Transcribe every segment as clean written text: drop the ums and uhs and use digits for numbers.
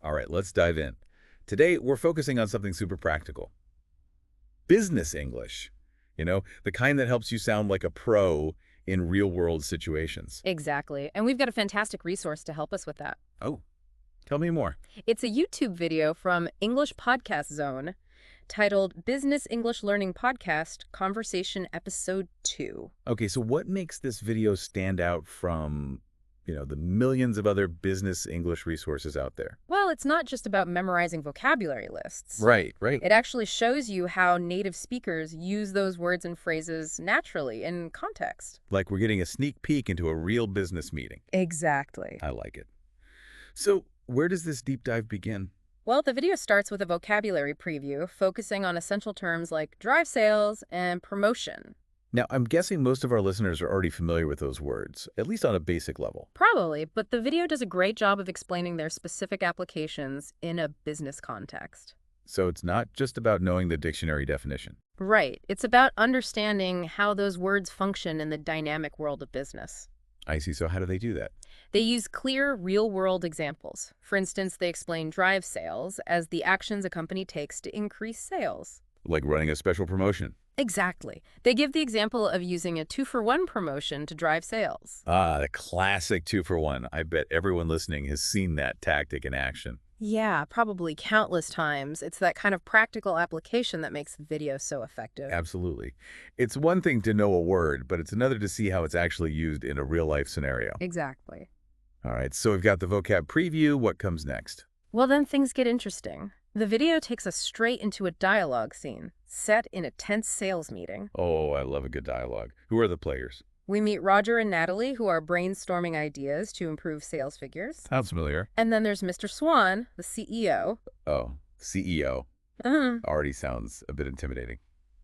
All right, let's dive in. Today, we're focusing on something super practical. Business English. The kind that helps you sound like a pro in real-world situations. Exactly. And we've got a fantastic resource to help us with that. Oh, tell me more. It's a YouTube video from English Podcast Zone titled Business English Learning Podcast Conversation Episode 2. Okay, so what makes this video stand out from, the millions of other business English resources out there? Well, it's not just about memorizing vocabulary lists. Right, right. It actually shows you how native speakers use those words and phrases naturally in context. Like we're getting a sneak peek into a real business meeting. Exactly. I like it. So where does this deep dive begin? Well, the video starts with a vocabulary preview focusing on essential terms like drive sales and promotion. Now, I'm guessing most of our listeners are already familiar with those words, at least on a basic level. Probably, but the video does a great job of explaining their specific applications in a business context. So it's not just about knowing the dictionary definition. Right. It's about understanding how those words function in the dynamic world of business. I see. So how do they do that? They use clear, real-world examples. For instance, they explain drive sales as the actions a company takes to increase sales. Like running a special promotion. Exactly. They give the example of using a 2-for-1 promotion to drive sales. Ah, the classic 2-for-1. I bet everyone listening has seen that tactic in action. Yeah, probably countless times. It's that kind of practical application that makes the video so effective. Absolutely. It's one thing to know a word, but it's another to see how it's actually used in a real-life scenario. Exactly. All right, so we've got the vocab preview. What comes next? Well, then things get interesting. The video takes us straight into a dialogue scene, set in a tense sales meeting. Oh, I love a good dialogue. Who are the players? We meet Roger and Natalie, who are brainstorming ideas to improve sales figures. Sounds familiar. And then there's Mr. Swan, the CEO. Oh, CEO. Uh-huh. Already sounds a bit intimidating.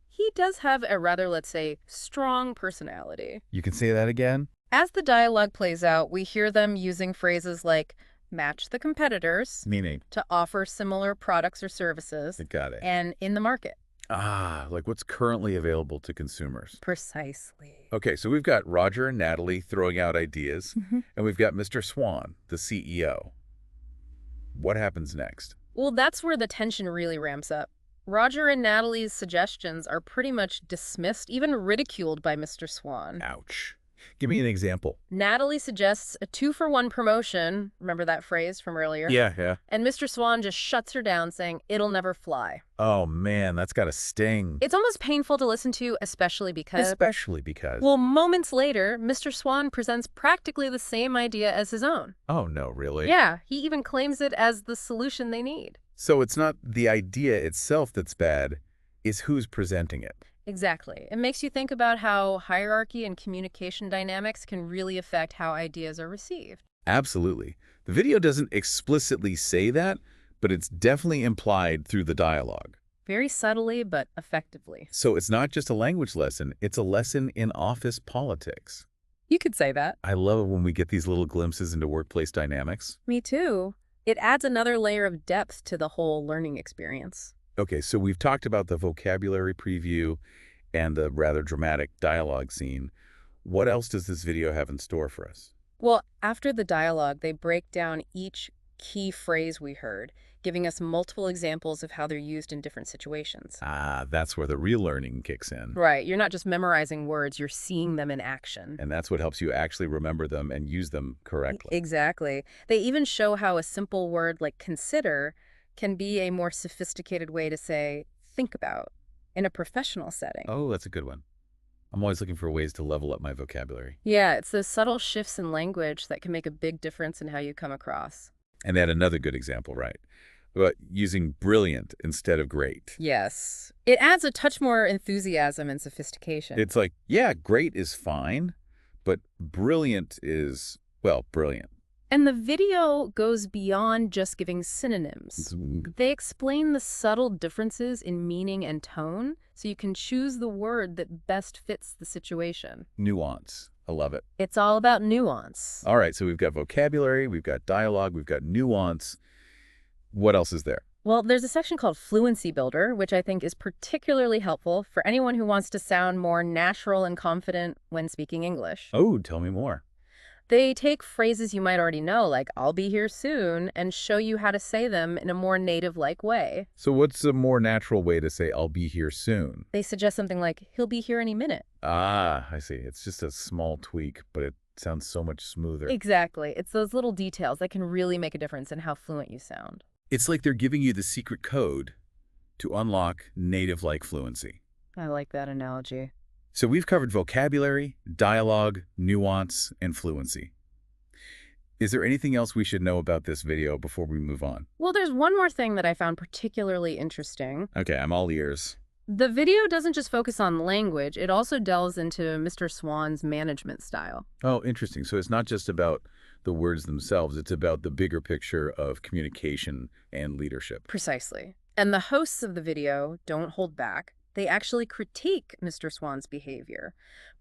He does have a rather, let's say, strong personality. You can say that again? As the dialogue plays out, we hear them using phrases like match the competitors, Meaning? to offer similar products or services, Got it. and in the market. Ah, like what's currently available to consumers. Precisely. Okay, so we've got Roger and Natalie throwing out ideas, and we've got Mr. Swan, the CEO. What happens next? Well, that's where the tension really ramps up. Roger and Natalie's suggestions are pretty much dismissed, even ridiculed by Mr. Swan. Ouch. Give me an example. Natalie suggests a 2-for-1 promotion. Remember that phrase from earlier? Yeah. And Mr. Swan just shuts her down, saying, it'll never fly. Oh, man, that's got a sting. It's almost painful to listen to, especially because... Well, moments later, Mr. Swan presents practically the same idea as his own. Oh, no, really? Yeah, he even claims it as the solution they need. So it's not the idea itself that's bad, it's who's presenting it. Exactly. It makes you think about how hierarchy and communication dynamics can really affect how ideas are received. Absolutely. The video doesn't explicitly say that, but it's definitely implied through the dialogue. Very subtly, but effectively. So it's not just a language lesson, it's a lesson in office politics. You could say that. I love it when we get these little glimpses into workplace dynamics. Me too. It adds another layer of depth to the whole learning experience. Okay, so we've talked about the vocabulary preview and the rather dramatic dialogue scene. What else does this video have in store for us? Well, after the dialogue, they break down each key phrase we heard, giving us multiple examples of how they're used in different situations. Ah, that's where the real learning kicks in. Right. You're not just memorizing words, you're seeing them in action. And that's what helps you actually remember them and use them correctly. Exactly. They even show how a simple word like consider can be a more sophisticated way to say think about in a professional setting. Oh, that's a good one. I'm always looking for ways to level up my vocabulary. Yeah, it's those subtle shifts in language that can make a big difference in how you come across. And add another good example, right? But using brilliant instead of great. Yes. It adds a touch more enthusiasm and sophistication. It's like, yeah, great is fine, but brilliant is, well, brilliant. And the video goes beyond just giving synonyms. They explain the subtle differences in meaning and tone, so you can choose the word that best fits the situation. Nuance. I love it. It's all about nuance. All right, so we've got vocabulary, we've got dialogue, we've got nuance. What else is there? Well, there's a section called Fluency Builder, which I think is particularly helpful for anyone who wants to sound more natural and confident when speaking English. Oh, tell me more. They take phrases you might already know, like "I'll be here soon," and show you how to say them in a more native-like way. So what's a more natural way to say I'll be here soon? They suggest something like, "He'll be here any minute." Ah, I see. It's just a small tweak, but it sounds so much smoother. Exactly. It's those little details that can really make a difference in how fluent you sound. It's like they're giving you the secret code to unlock native-like fluency. I like that analogy. So we've covered vocabulary, dialogue, nuance, and fluency. Is there anything else we should know about this video before we move on? Well, there's one more thing that I found particularly interesting. Okay, I'm all ears. The video doesn't just focus on language, it also delves into Mr. Swan's management style. Oh, interesting. So it's not just about the words themselves, it's about the bigger picture of communication and leadership. Precisely. And the hosts of the video don't hold back. They actually critique Mr. Swan's behavior,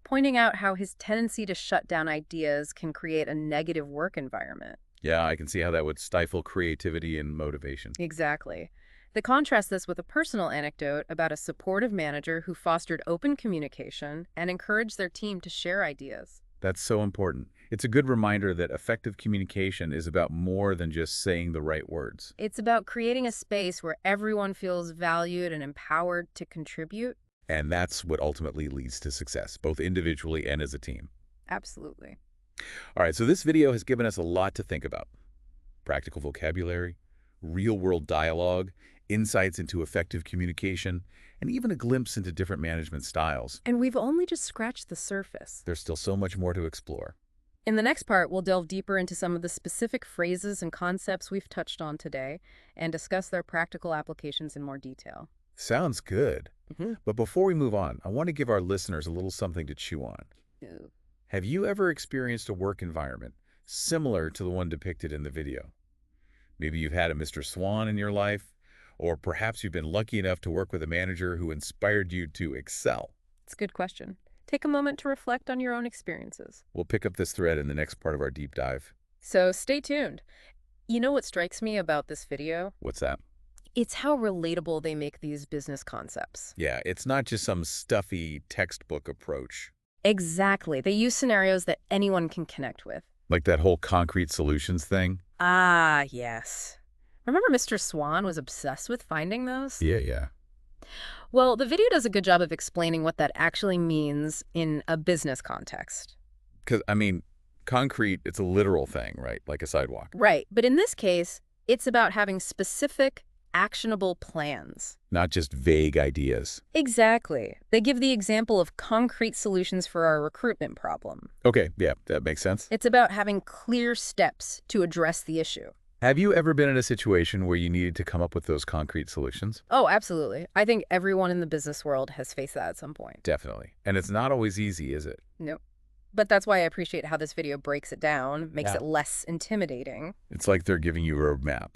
pointing out how his tendency to shut down ideas can create a negative work environment. Yeah, I can see how that would stifle creativity and motivation. Exactly. They contrast this with a personal anecdote about a supportive manager who fostered open communication and encouraged their team to share ideas. That's so important. It's a good reminder that effective communication is about more than just saying the right words. It's about creating a space where everyone feels valued and empowered to contribute. And that's what ultimately leads to success, both individually and as a team. Absolutely. All right, so this video has given us a lot to think about. Practical vocabulary, real-world dialogue, insights into effective communication, and even a glimpse into different management styles. And we've only just scratched the surface. There's still so much more to explore. In the next part, we'll delve deeper into some of the specific phrases and concepts we've touched on today and discuss their practical applications in more detail. Sounds good. But before we move on, I want to give our listeners a little something to chew on. Ooh. Have you ever experienced a work environment similar to the one depicted in the video? Maybe you've had a Mr. Swan in your life, or perhaps you've been lucky enough to work with a manager who inspired you to excel. It's a good question. Take a moment to reflect on your own experiences. We'll pick up this thread in the next part of our deep dive. So stay tuned. You know what strikes me about this video? What's that? It's how relatable they make these business concepts. Yeah, it's not just some stuffy textbook approach. Exactly. They use scenarios that anyone can connect with. Like that whole concrete solutions thing? Ah, yes. Remember Mr. Swan was obsessed with finding those? Yeah. Well, the video does a good job of explaining what that actually means in a business context. Because, I mean, concrete, it's a literal thing, right? Like a sidewalk. Right. But in this case, it's about having specific, actionable plans. Not just vague ideas. Exactly. They give the example of concrete solutions for our recruitment problem. Okay, yeah, that makes sense. It's about having clear steps to address the issue. Have you ever been in a situation where you needed to come up with those concrete solutions? Oh, absolutely. I think everyone in the business world has faced that at some point. Definitely. And it's not always easy, is it? Nope. But that's why I appreciate how this video breaks it down, makes Yeah. it less intimidating. It's like they're giving you a roadmap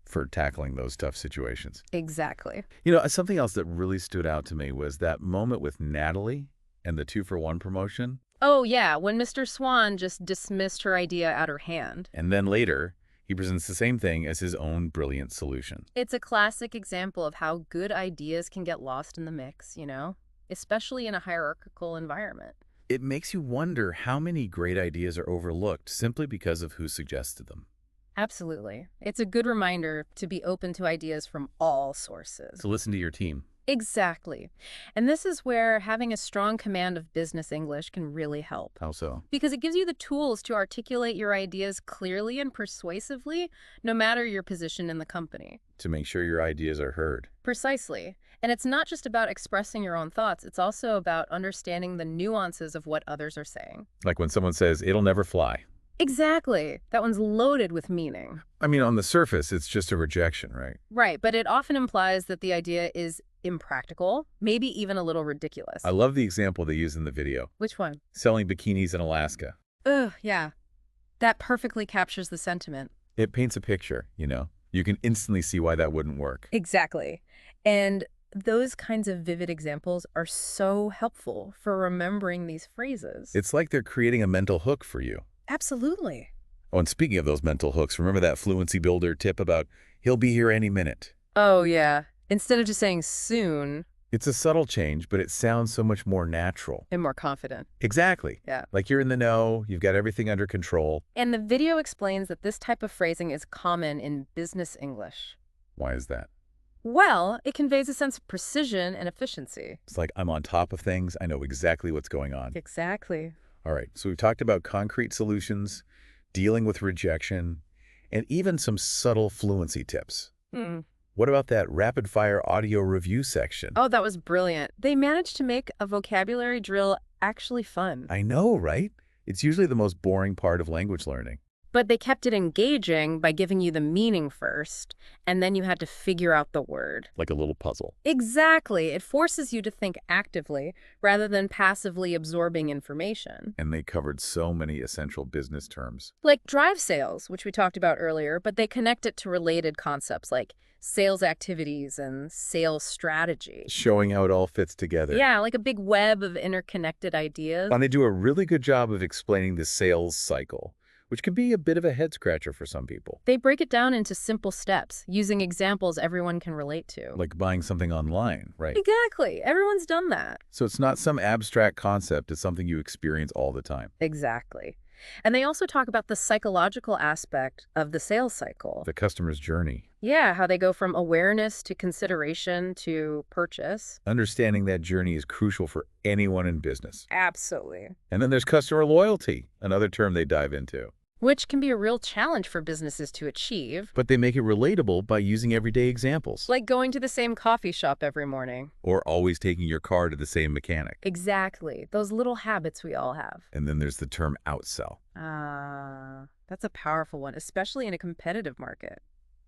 for tackling those tough situations. Exactly. You know, something else that really stood out to me was that moment with Natalie and the 2-for-1 promotion. Oh, yeah, when Mr. Swan just dismissed her idea out her hand. And then later, he presents the same thing as his own brilliant solution. It's a classic example of how good ideas can get lost in the mix, you know, especially in a hierarchical environment. It makes you wonder how many great ideas are overlooked simply because of who suggested them. Absolutely. It's a good reminder to be open to ideas from all sources. So listen to your team. Exactly. And this is where having a strong command of business English can really help. How so? Because it gives you the tools to articulate your ideas clearly and persuasively, no matter your position in the company. To make sure your ideas are heard. Precisely. And it's not just about expressing your own thoughts, it's also about understanding the nuances of what others are saying. Like when someone says, it'll never fly. Exactly. That one's loaded with meaning. I mean, on the surface, it's just a rejection, right? Right, but it often implies that the idea is impractical, maybe even a little ridiculous. I love the example they use in the video. Which one? Selling bikinis in Alaska. Ugh, yeah. That perfectly captures the sentiment. It paints a picture, you know? You can instantly see why that wouldn't work. Exactly. And those kinds of vivid examples are so helpful for remembering these phrases. It's like they're creating a mental hook for you. Absolutely. Oh, and speaking of those mental hooks, remember that fluency builder tip about he'll be here any minute? Oh, yeah. Instead of just saying soon, It's a subtle change, but it sounds so much more natural. And more confident. Exactly. Yeah. Like you're in the know, you've got everything under control. And the video explains that this type of phrasing is common in business English. Why is that? Well, it conveys a sense of precision and efficiency. It's like I'm on top of things. I know exactly what's going on. Exactly. All right, so we've talked about concrete solutions, dealing with rejection, and even some subtle fluency tips. Hmm. What about that rapid-fire audio review section? Oh, that was brilliant. They managed to make a vocabulary drill actually fun. I know, right? It's usually the most boring part of language learning. But they kept it engaging by giving you the meaning first, and then you had to figure out the word. Like a little puzzle. Exactly. It forces you to think actively rather than passively absorbing information. And they covered so many essential business terms. Like drive sales, which we talked about earlier, but they connect it to related concepts like sales activities and sales strategy. Showing how it all fits together. Yeah, like a big web of interconnected ideas. And they do a really good job of explaining the sales cycle, which can be a bit of a head-scratcher for some people. They break it down into simple steps, using examples everyone can relate to. Like buying something online, right? Exactly. Everyone's done that. So it's not some abstract concept, it's something you experience all the time. Exactly. And they also talk about the psychological aspect of the sales cycle. The customer's journey. Yeah, how they go from awareness to consideration to purchase. Understanding that journey is crucial for anyone in business. Absolutely. And then there's customer loyalty, another term they dive into. Which can be a real challenge for businesses to achieve. But they make it relatable by using everyday examples. Like going to the same coffee shop every morning. Or always taking your car to the same mechanic. Exactly. Those little habits we all have. And then there's the term outsell. That's a powerful one, especially in a competitive market.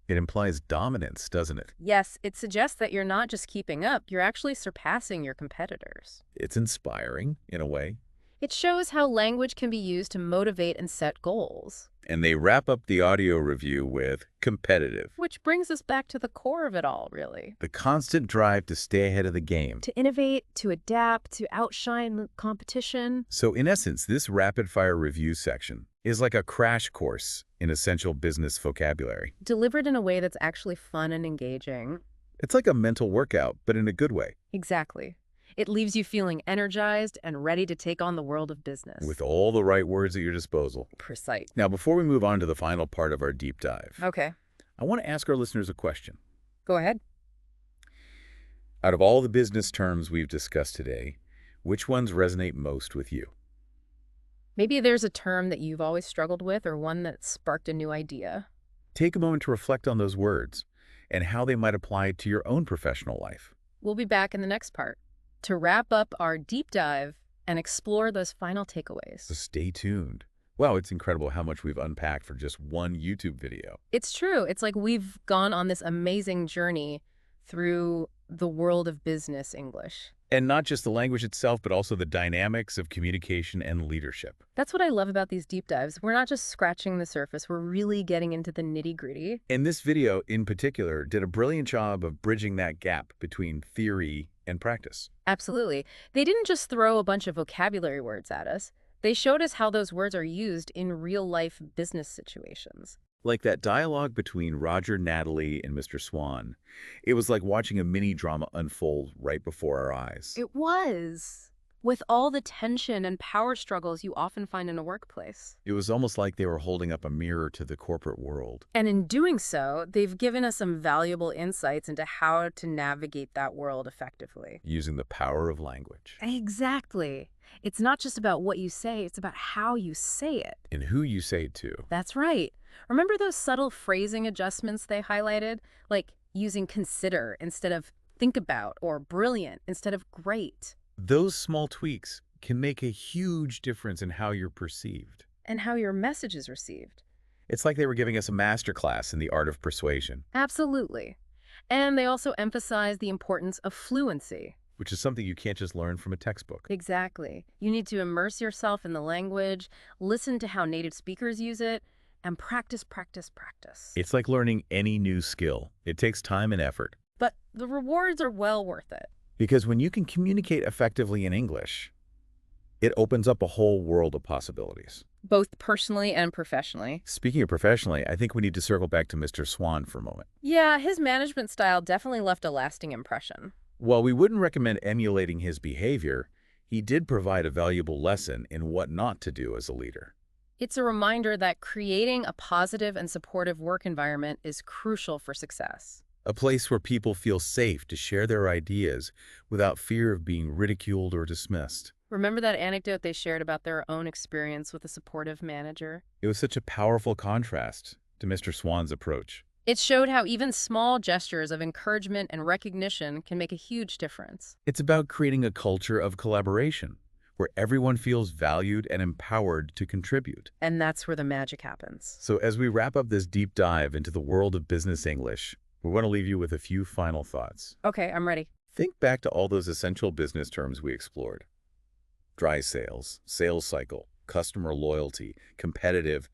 It implies dominance, doesn't it? Yes, it suggests that you're not just keeping up, you're actually surpassing your competitors. It's inspiring, in a way. It shows how language can be used to motivate and set goals. And they wrap up the audio review with competitive. Which brings us back to the core of it all, really. The constant drive to stay ahead of the game. To innovate, to adapt, to outshine the competition. So in essence, this rapid-fire review section is like a crash course in essential business vocabulary. Delivered in a way that's actually fun and engaging. It's like a mental workout, but in a good way. Exactly. It leaves you feeling energized and ready to take on the world of business. With all the right words at your disposal. Precise. Now, before we move on to the final part of our deep dive, Okay. I want to ask our listeners a question. Go ahead. Out of all the business terms we've discussed today, which ones resonate most with you? Maybe there's a term that you've always struggled with or one that sparked a new idea. Take a moment to reflect on those words and how they might apply to your own professional life. We'll be back in the next part to wrap up our deep dive and explore those final takeaways. So stay tuned. Wow, it's incredible how much we've unpacked for just one YouTube video. It's true. It's like we've gone on this amazing journey through the world of business English. And not just the language itself, but also the dynamics of communication and leadership. That's what I love about these deep dives. We're not just scratching the surface. We're really getting into the nitty-gritty. And this video, in particular, did a brilliant job of bridging that gap between theory and practice. Absolutely. They didn't just throw a bunch of vocabulary words at us. They showed us how those words are used in real-life business situations. Like that dialogue between Roger, Natalie, and Mr. Swan. It was like watching a mini-drama unfold right before our eyes. It was. With all the tension and power struggles you often find in a workplace. It was almost like they were holding up a mirror to the corporate world. And in doing so, they've given us some valuable insights into how to navigate that world effectively. Using the power of language. Exactly. It's not just about what you say, it's about how you say it. And who you say it to. That's right. Remember those subtle phrasing adjustments they highlighted? Like using consider instead of think about, or brilliant instead of great. Those small tweaks can make a huge difference in how you're perceived. And how your message is received. It's like they were giving us a masterclass in the art of persuasion. Absolutely. And they also emphasize the importance of fluency. Which is something you can't just learn from a textbook. Exactly. You need to immerse yourself in the language, listen to how native speakers use it, and practice, practice, practice. It's like learning any new skill. It takes time and effort. But the rewards are well worth it. Because when you can communicate effectively in English, it opens up a whole world of possibilities. Both personally and professionally. Speaking of professionally, I think we need to circle back to Mr. Swan for a moment. Yeah, his management style definitely left a lasting impression. While we wouldn't recommend emulating his behavior, he did provide a valuable lesson in what not to do as a leader. It's a reminder that creating a positive and supportive work environment is crucial for success. A place where people feel safe to share their ideas without fear of being ridiculed or dismissed. Remember that anecdote they shared about their own experience with a supportive manager? It was such a powerful contrast to Mr. Swan's approach. It showed how even small gestures of encouragement and recognition can make a huge difference. It's about creating a culture of collaboration where everyone feels valued and empowered to contribute. And that's where the magic happens. So as we wrap up this deep dive into the world of business English, we want to leave you with a few final thoughts. Okay, I'm ready. Think back to all those essential business terms we explored. Dry sales, sales cycle, customer loyalty, competitive,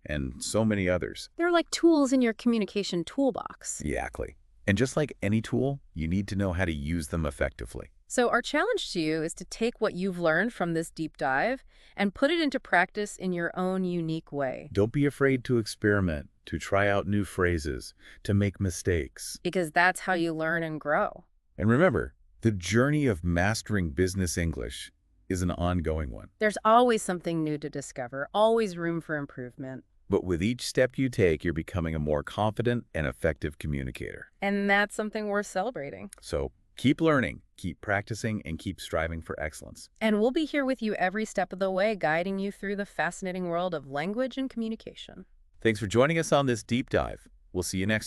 and so many others. They're like tools in your communication toolbox. Exactly. And just like any tool, you need to know how to use them effectively. So our challenge to you is to take what you've learned from this deep dive and put it into practice in your own unique way. Don't be afraid to experiment, to try out new phrases, to make mistakes. Because that's how you learn and grow. And remember, the journey of mastering business English is an ongoing one. There's always something new to discover, always room for improvement. But with each step you take, you're becoming a more confident and effective communicator. And that's something worth celebrating. So keep learning, keep practicing, and keep striving for excellence. And we'll be here with you every step of the way, guiding you through the fascinating world of language and communication. Thanks for joining us on this deep dive. We'll see you next time.